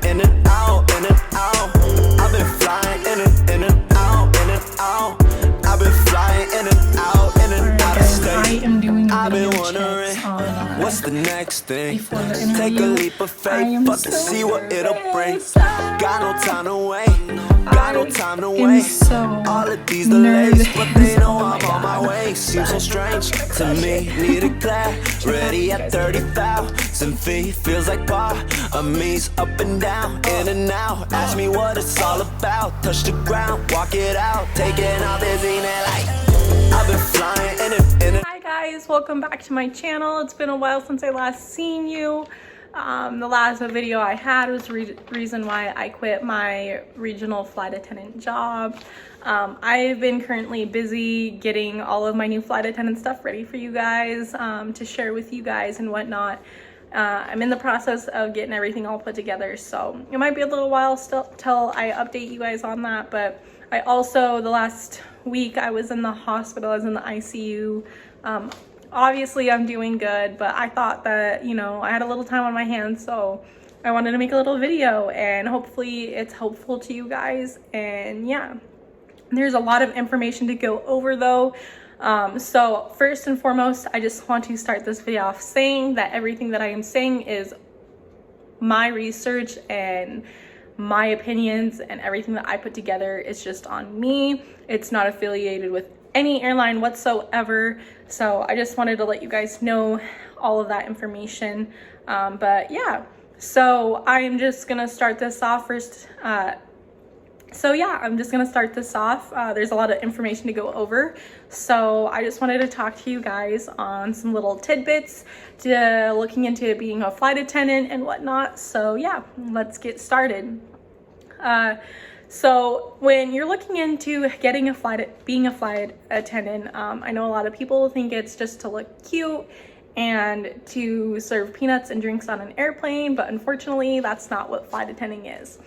in and out, in and out. I've been flying in and out, in and out. I've been flying in and out of state. I am doing a I've been video wondering checks on what's the next thing. before the interview. Take a leap of faith, but to see what it'll bring. Got no time to wait. Got no time to wait. All of these delays, but they know I'm on my way. Seems so strange to me. Need a clap, ready at 30,000 feet. Feels like part of me's up and down, in and out. Ask me what it's all about. Touch the ground, walk it out, taking out this in light. I've been flying in it. Hi guys, welcome back to my channel. It's been a while since I last seen you. The last video I had was reason why I quit my regional flight attendant job. I've been currently busy getting all of my new flight attendant stuff ready for you guys to share with you guys and whatnot. I'm in the process of getting everything all put together, so it might be a little while still till I update you guys on that. But I also, the last week I was in the hospital, I was in the ICU. Obviously I'm doing good, but I thought that, you know, I had a little time on my hands, so I wanted to make a little video and hopefully it's helpful to you guys. And yeah, there's a lot of information to go over though. So first and foremost, I just want to start this video off saying that everything that I am saying is my research and my opinions, and everything that I put together is just on me. It's not affiliated with any airline whatsoever. So I just wanted to let you guys know all of that information. But yeah, so I am just gonna start this off first. I'm just gonna start this off. There's a lot of information to go over, so I just wanted to talk to you guys on some little tidbits to looking into being a flight attendant and whatnot. So yeah, let's get started. So when you're looking into being a flight attendant, I know a lot of people think it's just to look cute and to serve peanuts and drinks on an airplane, but unfortunately that's not what flight attending is.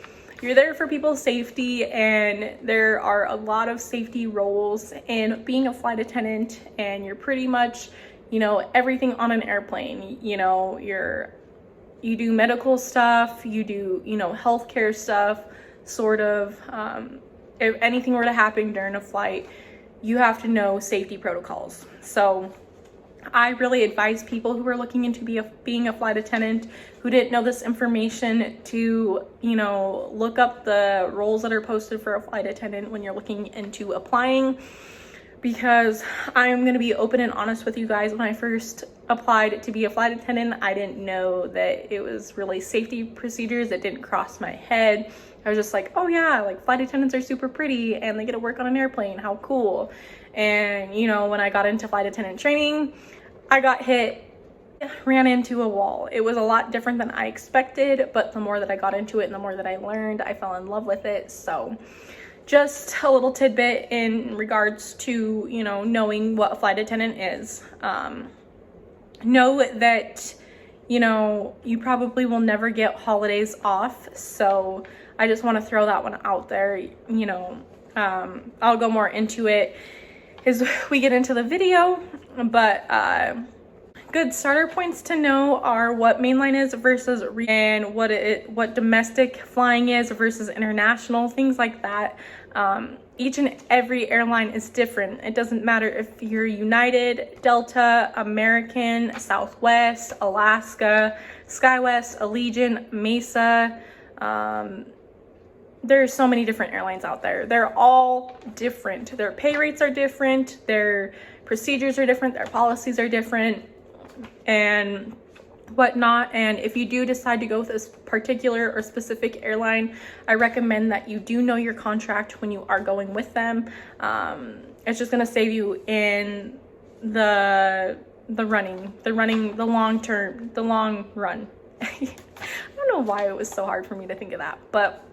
You're there for people's safety, and there are a lot of safety roles in being a flight attendant, and you're pretty much, you know, everything on an airplane. You know, you do medical stuff, you do, you know, healthcare stuff, sort of. If anything were to happen during a flight, you have to know safety protocols. So I really advise people who are looking into being a flight attendant who didn't know this information to, you know, look up the roles that are posted for a flight attendant when you're looking into applying. Because I'm going to be open and honest with you guys, when I first applied to be a flight attendant, I didn't know that it was really safety procedures that didn't cross my head. I was just like, oh yeah, like flight attendants are super pretty and they get to work on an airplane, how cool. And you know, when I got into flight attendant training, I got ran into a wall. It was a lot different than I expected, but the more that I got into it and the more that I learned, I fell in love with it. So just a little tidbit in regards to, you know, knowing what a flight attendant is. Know that, you know, you probably will never get holidays off. So I just want to throw that one out there. You know, I'll go more into it as we get into the video, but good starter points to know are what mainline is versus and what domestic flying is versus international, things like that. Each and every airline is different. It doesn't matter if you're United, Delta, American, Southwest, Alaska, SkyWest, Allegiant, Mesa. There's so many different airlines out there. They're all different. Their pay rates are different. Their procedures are different. Their policies are different and whatnot. And if you do decide to go with this particular or specific airline, I recommend that you do know your contract when you are going with them. It's just going to save you in the long run. I don't know why it was so hard for me to think of that, but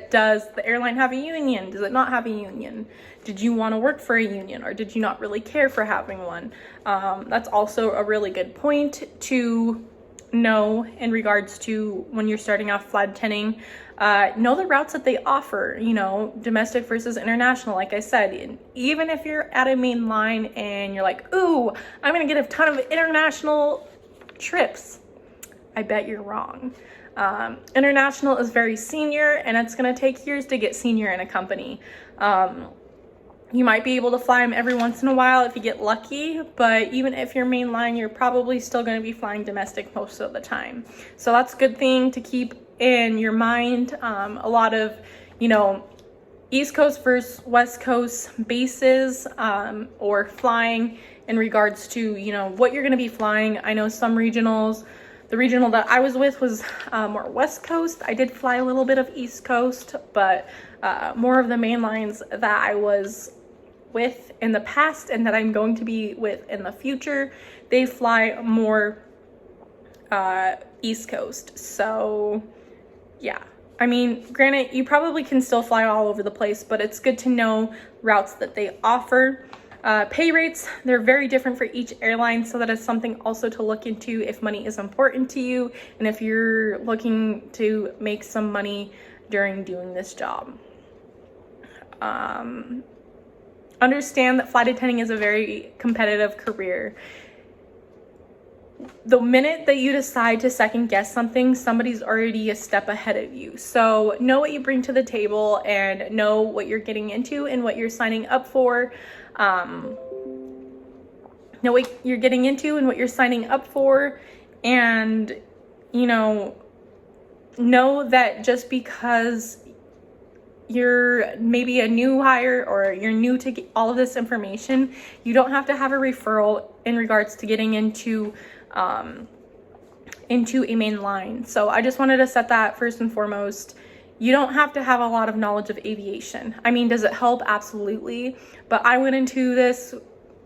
does the airline have a union? Does it not have a union? Did you want to work for a union, or did you not really care for having one? That's also a really good point to know in regards to when you're starting off flight attending. Know the routes that they offer, you know, domestic versus international. Like I said, and even if you're at a mainline and you're like, ooh, I'm gonna get a ton of international trips, I bet you're wrong. International is very senior, and it's going to take years to get senior in a company. You might be able to fly them every once in a while if you get lucky, but even if you're mainline, you're probably still going to be flying domestic most of the time. So that's a good thing to keep in your mind. A lot of, East Coast versus West Coast bases, or flying in regards to, what you're going to be flying. I know some regionals, the regional that I was with was more West Coast. I did fly a little bit of East Coast, but more of the main lines that I was with in the past and that I'm going to be with in the future, they fly more East Coast. So yeah, I mean, granted, you probably can still fly all over the place, but it's good to know routes that they offer. Pay rates, they're very different for each airline, so that is something also to look into if money is important to you and if you're looking to make some money during doing this job. Understand that flight attending is a very competitive career. The minute that you decide to second guess something, somebody's already a step ahead of you. So know what you bring to the table and know what you're getting into and what you're signing up for. Know what you're getting into and what you're signing up for. And, know that just because you're maybe a new hire or you're new to get all of this information, you don't have to have a referral in regards to getting into a main line. So I just wanted to set that first and foremost. You don't have to have a lot of knowledge of aviation. I mean, does it help? Absolutely. But I went into this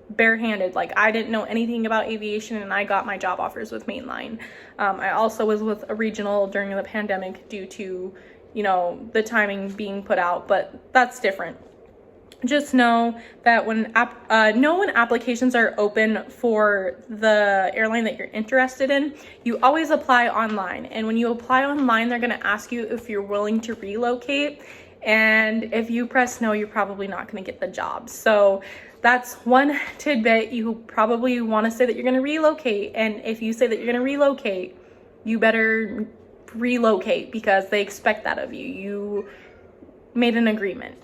barehanded. Like, I didn't know anything about aviation, and I got my job offers with Mainline. I also was with a regional during the pandemic due to the timing being put out, but that's different. Just know that when applications are open for the airline that you're interested in, you always apply online. And when you apply online, they're going to ask you if you're willing to relocate. And if you press no, you're probably not going to get the job. So that's one tidbit. You probably want to say that you're going to relocate. And if you say that you're going to relocate, you better relocate, because they expect that of you. You made an agreement.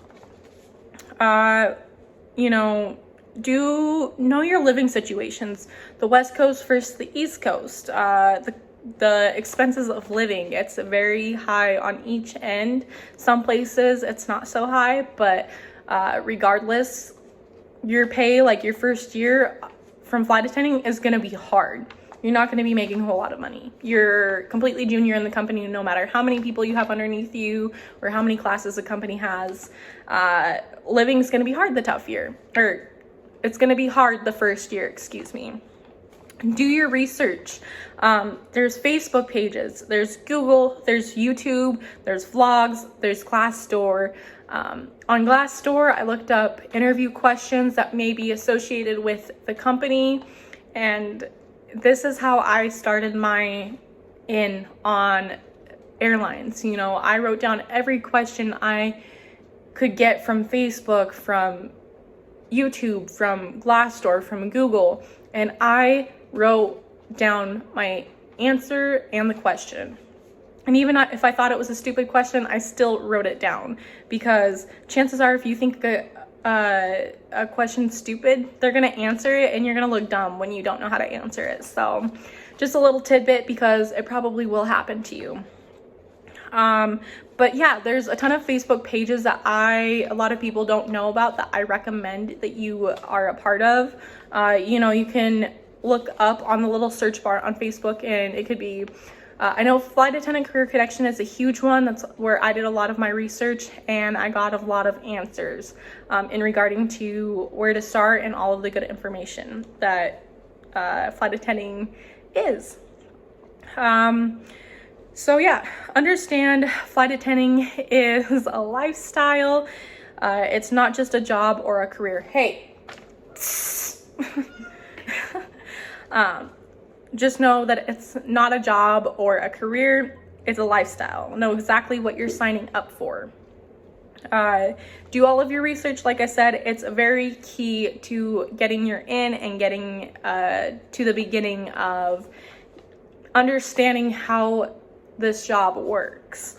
Do know your living situations. The West Coast versus the East Coast. The expenses of living, it's very high on each end. Some places it's not so high, but regardless, your pay, like your first year from flight attending, is going to be hard. You're not going to be making a whole lot of money. You're completely junior in the company, no matter how many people you have underneath you or how many classes a company has. Living is going to be hard the tough year, or it's going to be hard the first year, excuse me. Do your research. There's Facebook pages, there's Google, there's YouTube, there's vlogs, there's Glassdoor. On Glassdoor, I looked up interview questions that may be associated with the company, and this is how I started my in on airlines. I wrote down every question I could get from Facebook, from YouTube, from Glassdoor, from Google, and I wrote down my answer and the question. And even if I thought it was a stupid question, I still wrote it down, because chances are, if you think a question's stupid, they're gonna answer it and you're gonna look dumb when you don't know how to answer it. So just a little tidbit, because it probably will happen to you. But yeah, there's a ton of Facebook pages that a lot of people don't know about, that I recommend that you are a part of. You can look up on the little search bar on Facebook, and it could be I know Flight Attendant Career Connection is a huge one. That's where I did a lot of my research, and I got a lot of answers in regarding to where to start and all of the good information that flight attending is. So yeah, understand flight attending is a lifestyle. It's not just a job or a career. Hey. Just know that it's not a job or a career, it's a lifestyle. Know exactly what you're signing up for. Do all of your research. Like I said, it's very key to getting your in and getting to the beginning of understanding how this job works.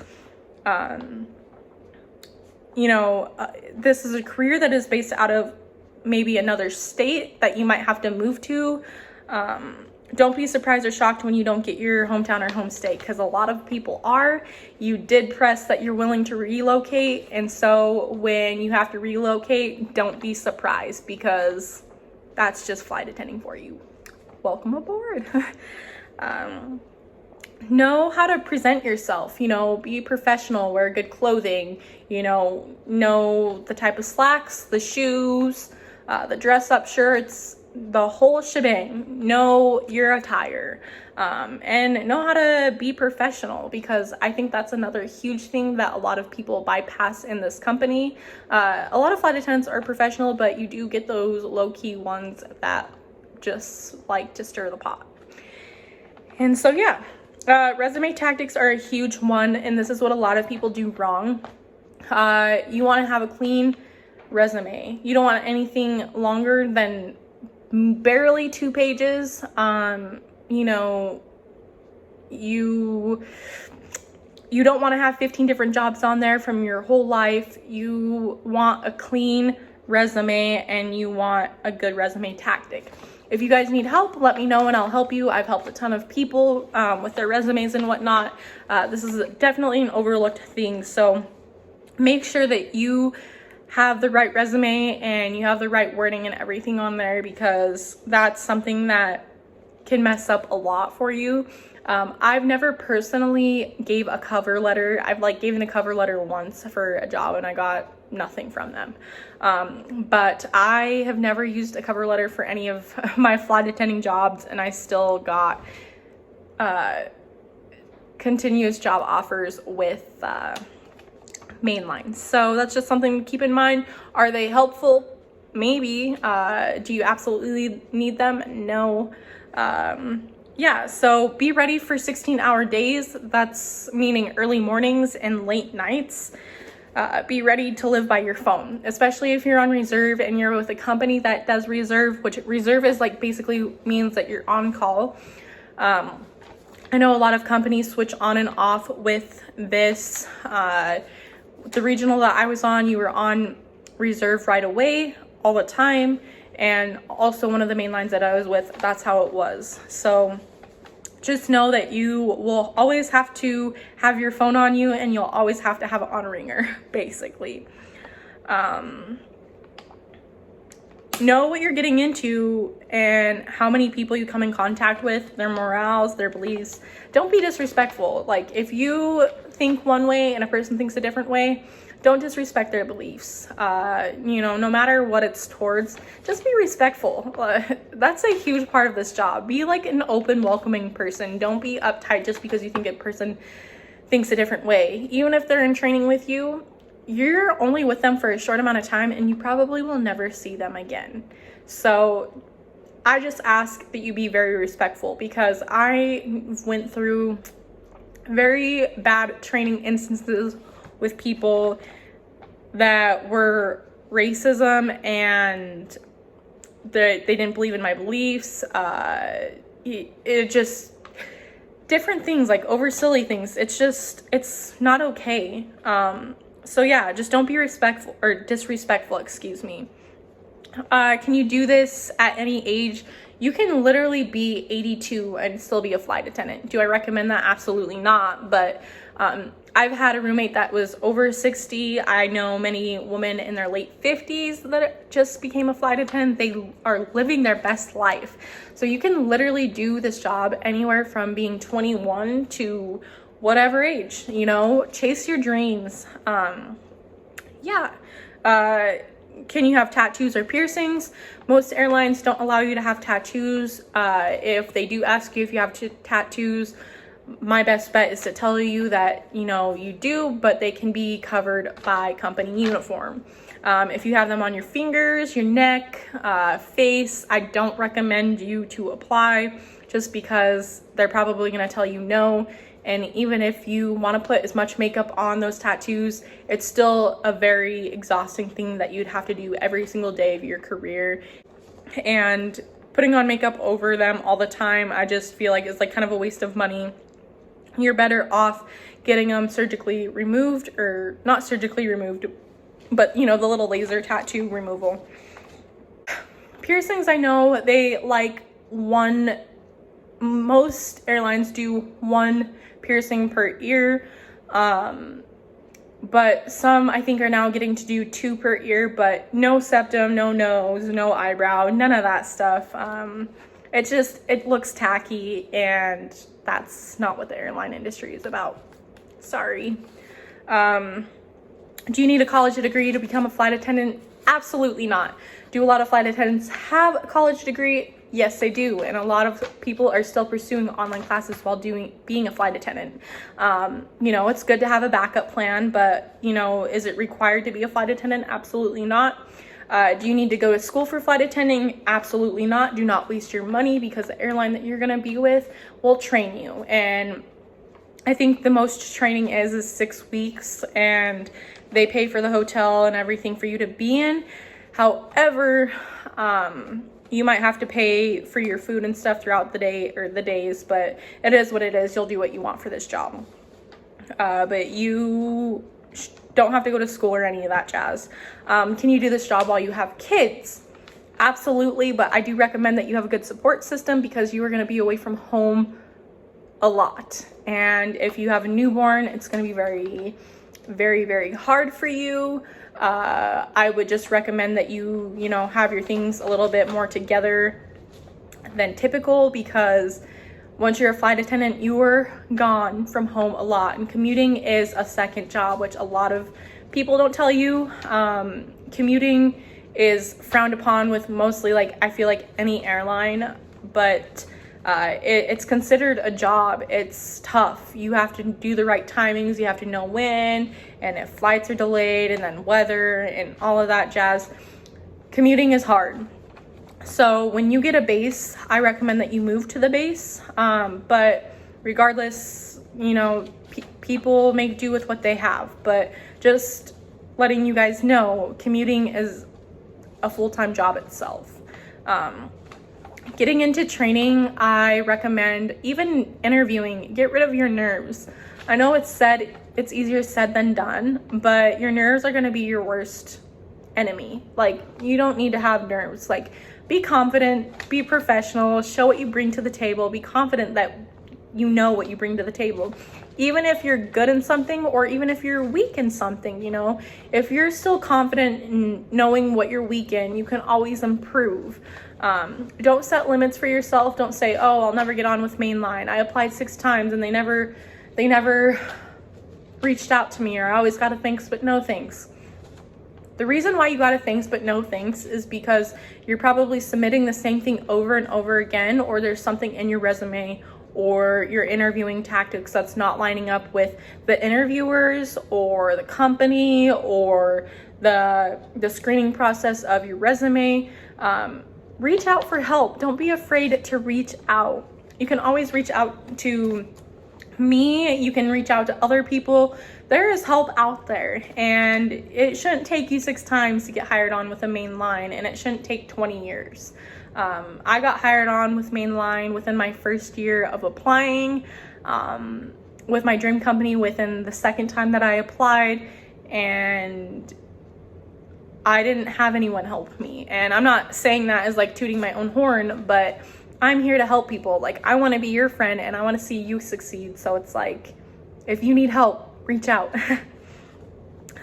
This is a career that is based out of maybe another state that you might have to move to. Don't be surprised or shocked when you don't get your hometown or home state, because a lot of people are. You did press that you're willing to relocate, and so when you have to relocate, don't be surprised, because that's just flight attending for you. Welcome aboard. Know how to present yourself, be professional, wear good clothing, know the type of slacks, the shoes, the dress up shirts, the whole shebang. Know your attire, and know how to be professional, because I think that's another huge thing that a lot of people bypass in this company. A lot of flight attendants are professional, but you do get those low-key ones that just like to stir the pot. And so yeah, resume tactics are a huge one, and this is what a lot of people do wrong. You want to have a clean resume. You don't want anything longer than barely 2 pages. You don't want to have 15 different jobs on there from your whole life. You want a clean resume, and you want a good resume tactic. If you guys need help, let me know and I'll help you. I've helped a ton of people with their resumes and whatnot. This is definitely an overlooked thing, so make sure that you have the right resume and you have the right wording and everything on there, because that's something that can mess up a lot for you. I've never personally gave a cover letter. I've given a cover letter once for a job and I got nothing from them. But I have never used a cover letter for any of my flight attending jobs, and I still got continuous job offers with Mainline. So that's just something to keep in mind. Are they helpful? Maybe. Do you absolutely need them? No. Yeah, so be ready for 16-hour days. That's meaning early mornings and late nights. Be ready to live by your phone, especially if you're on reserve and you're with a company that does reserve, which reserve is basically means that you're on call. I know a lot of companies switch on and off with this. The regional that I was on, you were on reserve right away all the time. And also one of the main lines that I was with, that's how it was. So just know that you will always have to have your phone on you, and you'll always have to have it on ringer, basically. Know what you're getting into and how many people you come in contact with, their morals, their beliefs. Don't be disrespectful. If you think one way and a person thinks a different way, don't disrespect their beliefs. No matter what it's towards, just be respectful. That's a huge part of this job. Be an open, welcoming person. Don't be uptight just because you think a person thinks a different way. Even if they're in training with you, you're only with them for a short amount of time, and you probably will never see them again. So I just ask that you be very respectful, because I went through very bad training instances with people that were racism, and they didn't believe in my beliefs. It just different things, over silly things. It's not okay. So yeah, just don't be respectful or disrespectful, excuse me. Can you do this at any age? You can literally be 82 and still be a flight attendant. Do I recommend that? Absolutely not. But I've had a roommate that was over 60. I know many women in their late 50s that just became a flight attendant. They are living their best life. So you can literally do this job anywhere from being 21 to whatever age, chase your dreams. Yeah. Can you have tattoos or piercings? Most airlines don't allow you to have tattoos. If they do ask you if you have tattoos, my best bet is to tell you that, you do, but they can be covered by company uniform. If you have them on your fingers, your neck, face, I don't recommend you to apply, just because they're probably going to tell you no. And even if you want to put as much makeup on those tattoos, it's still a very exhausting thing that you'd have to do every single day of your career. And putting on makeup over them all the time, I just feel like it's like kind of a waste of money. You're better off getting them surgically removed, or not surgically removed, but you know, the little laser tattoo removal. Piercings, I know they like one, most airlines do one piercing per ear, but some I think are now getting to do 2 per ear, but no septum, no nose, no eyebrow, none of that stuff. It looks tacky, and that's not what the airline industry is about. Sorry. Do you need a college degree to become a flight attendant? Absolutely not. Do a lot of flight attendants have a college degree? Yes, they do. And a lot of people are still pursuing online classes while being a flight attendant. You know, it's good to have a backup plan, but you know, is it required to be a flight attendant? Absolutely not. Do you need to go to school for flight attending? Absolutely not. Do not waste your money, because the airline that you're going to be with will train you. And I think the most training is 6 weeks, and they pay for the hotel and everything for you to be in. However, you might have to pay for your food and stuff throughout the day or the days, but it is what it is. You'll do what you want for this job. But you don't have to go to school or any of that jazz. Can you do this job while you have kids? Absolutely, but I do recommend that you have a good support system, because you are going to be away from home a lot. And if you have a newborn, it's going to be very, very, very hard for you. I would just recommend that you know, have your things a little bit more together than typical, because once you're a flight attendant, you are gone from home a lot, and commuting is a second job, which a lot of people don't tell you. Commuting is frowned upon with mostly, like, I feel like any airline, but it's considered a job. It's tough. You have to do the right timings. You have to know when, and if flights are delayed, and then weather and all of that jazz. Commuting is hard. So when you get a base, I recommend that you move to the base. But regardless, you know, people make do with what they have. But just letting you guys know, commuting is a full-time job itself. Getting into training, I recommend, even interviewing, get rid of your nerves. I know it's easier said than done, but your nerves are going to be your worst enemy. Like, you don't need to have nerves. Like, be confident, be professional, show what you bring to the table, be confident that you know what you bring to the table. Even if you're good in something, or even if you're weak in something, you know, if you're still confident in knowing what you're weak in, you can always improve. Don't set limits for yourself. Don't say, oh, I'll never get on with Mainline. I applied 6 times and they never reached out to me, or I always got a thanks but no thanks. The reason why you got a thanks but no thanks is because you're probably submitting the same thing over and over again, or there's something in your resume or your interviewing tactics that's not lining up with the interviewers or the company or the screening process of your resume. Reach out for help. Don't be afraid to reach out. You can always reach out to me. You can reach out to other people. There is help out there, and it shouldn't take you 6 times to get hired on with a Mainline, and it shouldn't take 20 years. I got hired on with Mainline within my first year of applying, with my dream company within the second time that I applied, and I didn't have anyone help me. And I'm not saying that as like tooting my own horn, but I'm here to help people. Like, I want to be your friend and I want to see you succeed. So it's like, if you need help, reach out.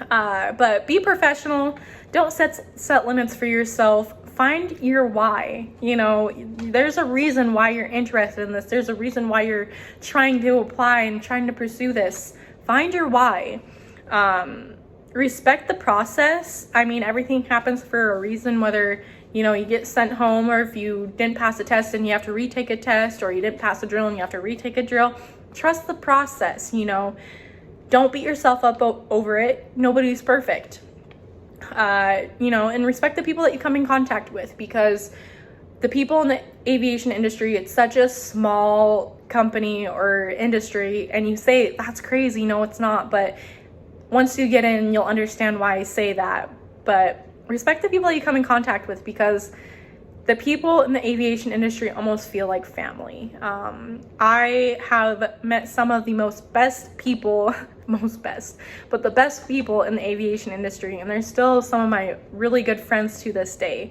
But be professional. Don't set limits for yourself. Find your why. You know, there's a reason why you're interested in this. There's a reason why you're trying to apply and trying to pursue this. Find your why. Respect the process. I mean, everything happens for a reason, whether, you know, you get sent home, or if you didn't pass a test and you have to retake a test, or you didn't pass a drill and you have to retake a drill. Trust the process, you know. Don't beat yourself up over it. Nobody's perfect. You know, and respect the people that you come in contact with, because the people in the aviation industry, it's such a small company or industry, and you say, that's crazy. No, it's not. But once you get in, you'll understand why I say that. But respect the people that you come in contact with, because the people in the aviation industry almost feel like family. I have met some of the best people in the aviation industry, and they're still some of my really good friends to this day.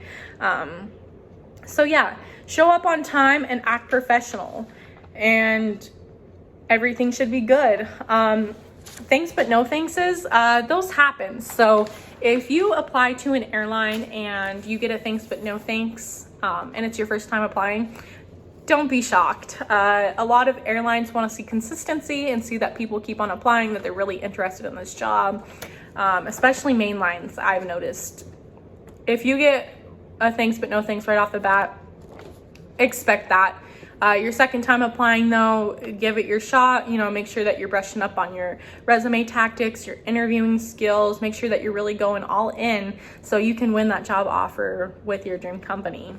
So yeah, show up on time and act professional, and everything should be good. Thanks but no thankses, those happen. So if you apply to an airline and you get a thanks but no thanks, and it's your first time applying, don't be shocked. A lot of airlines want to see consistency and see that people keep on applying, that they're really interested in this job, especially mainlines. I've noticed if you get a thanks but no thanks right off the bat, expect that. Your second time applying though, give it your shot. Make sure that you're brushing up on your resume tactics, your interviewing skills. Make sure that you're really going all in so you can win that job offer with your dream company.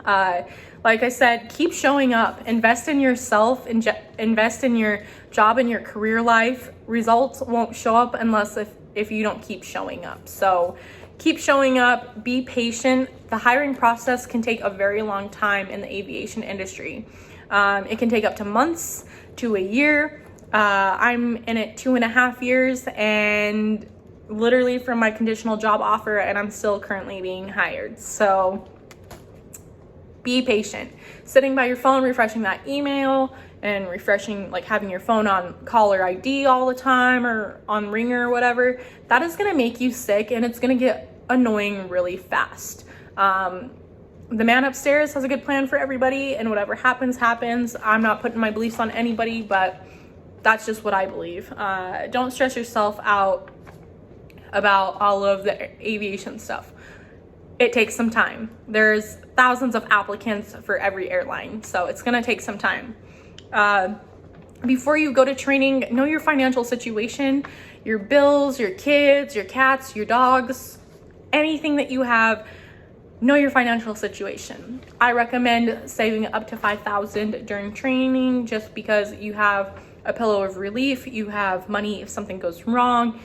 Like I said, keep showing up, invest in yourself, invest in your job and your career life. Results won't show up unless if you don't keep showing up. So keep showing up, be patient. The hiring process can take a very long time in the aviation industry. It can take up to months to a year. I'm in it 2.5 years, and literally from my conditional job offer, and I'm still currently being hired. So be patient. Sitting by your phone, refreshing that email and refreshing, like having your phone on caller ID all the time or on ringer or whatever, that is going to make you sick, and it's going to get annoying really fast. The man upstairs has a good plan for everybody, and whatever happens. I'm not putting my beliefs on anybody, but that's just what I believe. Don't stress yourself out about all of the aviation stuff. It takes some time. There's thousands of applicants for every airline, so it's gonna take some time. Before you go to training, know your financial situation, your bills, your kids, your cats, your dogs, anything that you have. Know your financial situation. I recommend saving up to $5,000 during training, just because you have a pillow of relief. You have money if something goes wrong.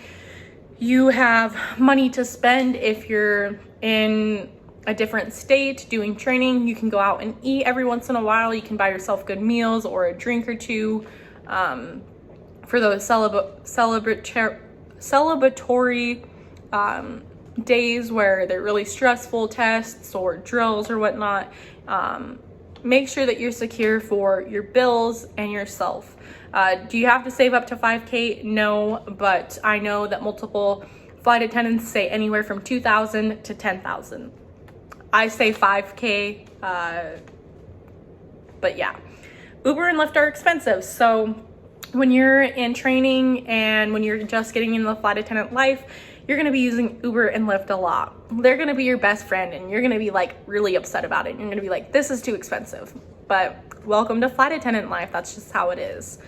You have money to spend if you're in a different state doing training. You can go out and eat every once in a while. You can buy yourself good meals or a drink or two. For those celebratory days where they're really stressful, tests or drills or whatnot, make sure that you're secure for your bills and yourself. Do you have to save up to $5,000? No, but I know that multiple flight attendants say anywhere from $2,000 to $10,000. I say $5,000, but yeah. Uber and Lyft are expensive, so when you're in training and when you're just getting into the flight attendant life, you're going to be using Uber and Lyft a lot. They're going to be your best friend, and you're going to be like really upset about it. You're going to be like, this is too expensive. But welcome to flight attendant life. That's just how it is.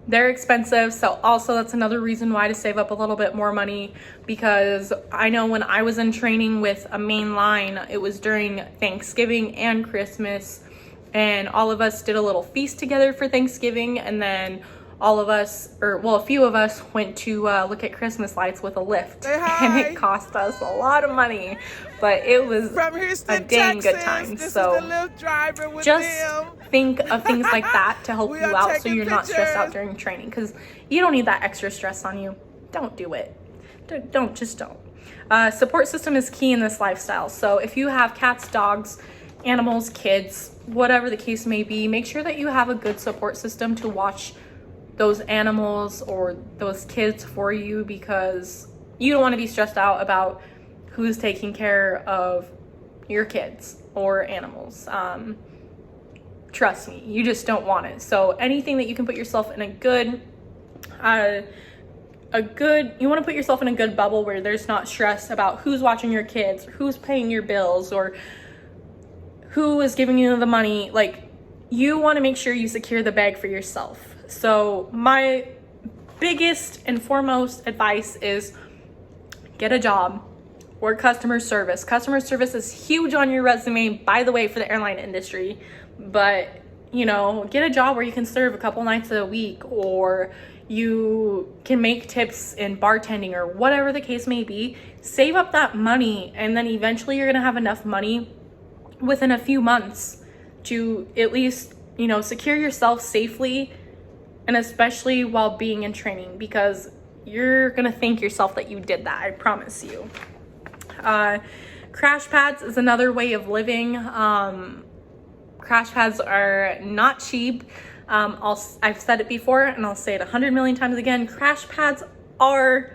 They're expensive. So also that's another reason why to save up a little bit more money, because I know when I was in training with a Mainline, it was during Thanksgiving and Christmas, and all of us did a little feast together for Thanksgiving, and then all of us, a few of us went to look at Christmas lights with a Lyft, and it cost us a lot of money, but it was a dang good time. So just think of things like that to help you out so you're not stressed out during training, because you don't need that extra stress on you. Don't do it. Don't. Support system is key in this lifestyle. So if you have cats, dogs, animals, kids, whatever the case may be, make sure that you have a good support system to watch those animals or those kids for you, because you don't want to be stressed out about who's taking care of your kids or animals. Trust me, you just don't want it. So anything that you can put yourself in you want to put yourself in a good bubble where there's not stress about who's watching your kids, or who's paying your bills, or who is giving you the money. Like, you want to make sure you secure the bag for yourself. So my biggest and foremost advice is get a job, work customer service. Customer service is huge on your resume, by the way, for the airline industry, but you know, get a job where you can serve a couple nights a week, or you can make tips in bartending, or whatever the case may be. Save up that money, and then eventually you're gonna have enough money within a few months to at least, you know, secure yourself safely, and especially while being in training, because you're gonna thank yourself that you did that, I promise you. Crashpads is another way of living. Crashpads are not cheap. I've said it before and I'll say it 100 million times again. Crashpads are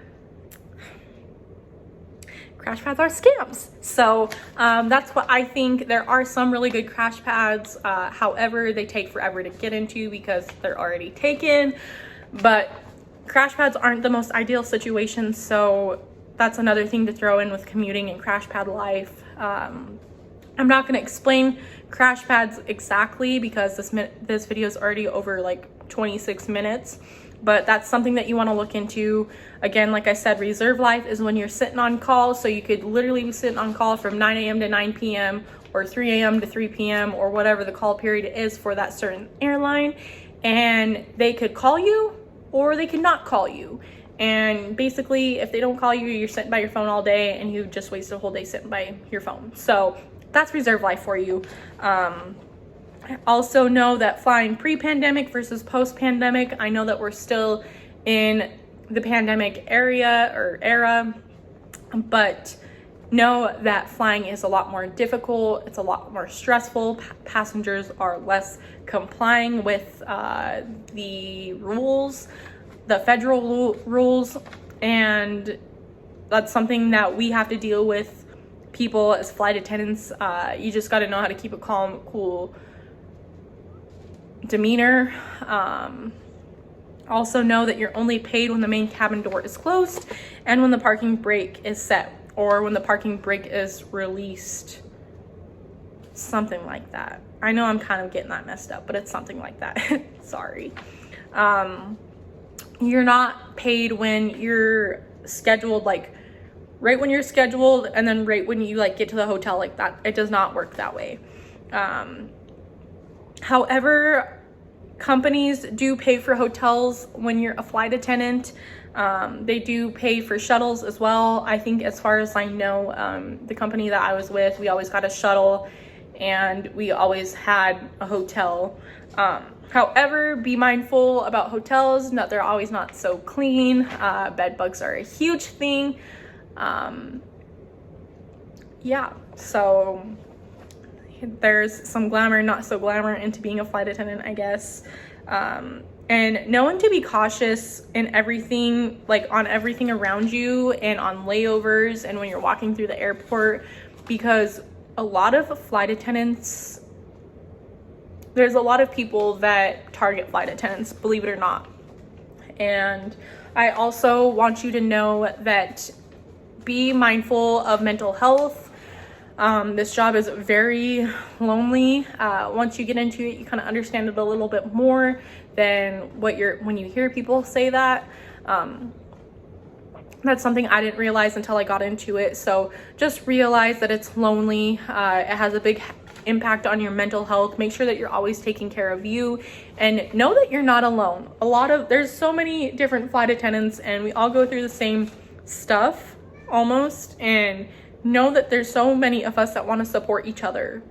scams. So that's what I think. There are some really good crash pads. However, they take forever to get into because they're already taken. But crash pads aren't the most ideal situation. So that's another thing to throw in with commuting and crash pad life. I'm not going to explain crash pads exactly because this video is already over like 26 minutes. But that's something that you want to look into. Again, like I said, reserve life is when you're sitting on call. So you could literally be sitting on call from 9 a.m. to 9 p.m. or 3 a.m. to 3 p.m. or whatever the call period is for that certain airline. And they could call you or they could not call you. And basically, if they don't call you, you're sitting by your phone all day and you just wasted a whole day sitting by your phone. So that's reserve life for you. I also know that flying pre-pandemic versus post-pandemic, I know that we're still in the pandemic era, but know that flying is a lot more difficult. It's a lot more stressful. Passengers are less complying with the rules, the federal rules, and that's something that we have to deal with. People as flight attendants, you just got to know how to keep a calm, cool demeanor. Also know that you're only paid when the main cabin door is closed and when the parking brake is set, or when the parking brake is released. Something like that. I know I'm kind of getting that messed up, but it's something like that. Sorry. You're not paid when you're scheduled, like right when you're scheduled and then right when you like get to the hotel, like that. It does not work that way. However, companies do pay for hotels when you're a flight attendant. They do pay for shuttles as well. I think as far as I know, the company that I was with, we always got a shuttle and we always had a hotel. However, be mindful about hotels, that they're always not so clean. Bed bugs are a huge thing. Yeah, so there's some glamour, not so glamour into being a flight attendant, I guess. And knowing to be cautious in everything, like on everything around you and on layovers and when you're walking through the airport, because a lot of flight attendants, there's a lot of people that target flight attendants, believe it or not. And I also want you to know that be mindful of mental health. This job is very lonely. Once you get into it, you kind of understand it a little bit more than when you hear people say that. That's something I didn't realize until I got into it. So just realize that it's lonely. It has a big impact on your mental health. Make sure that you're always taking care of you, and know that you're not alone. There's so many different flight attendants and we all go through the same stuff almost, and know that there's so many of us that want to support each other.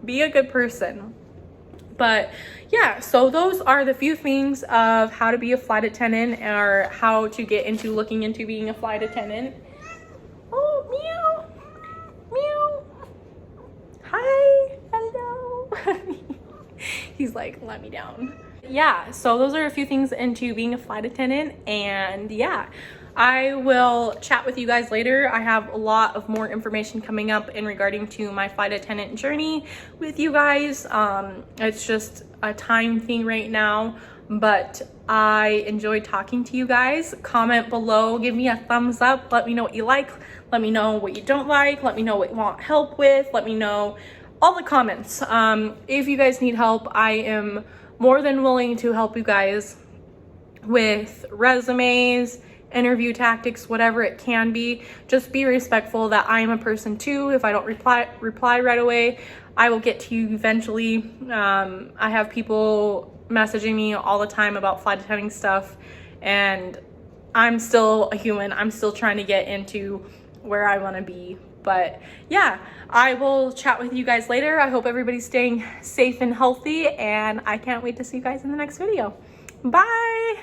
Be a good person. But yeah, so those are the few things of how to be a flight attendant, or how to get into looking into being a flight attendant. Oh, meow, meow. Hi, hello. He's like, let me down. Yeah, so those are a few things into being a flight attendant, and yeah, I will chat with you guys later. I have a lot of more information coming up in regarding to my flight attendant journey with you guys. It's just a time thing right now, but I enjoyed talking to you guys. Comment below, give me a thumbs up, let me know what you like, let me know what you don't like, let me know what you want help with, let me know all the comments. If you guys need help, I am more than willing to help you guys with resumes, interview tactics, whatever it can be. Just be respectful that I am a person too. If I don't reply right away, I will get to you eventually. I have people messaging me all the time about flight attending stuff, and I'm still a human. I'm still trying to get into where I want to be. But yeah, I will chat with you guys later. I hope everybody's staying safe and healthy, and I can't wait to see you guys in the next video. Bye.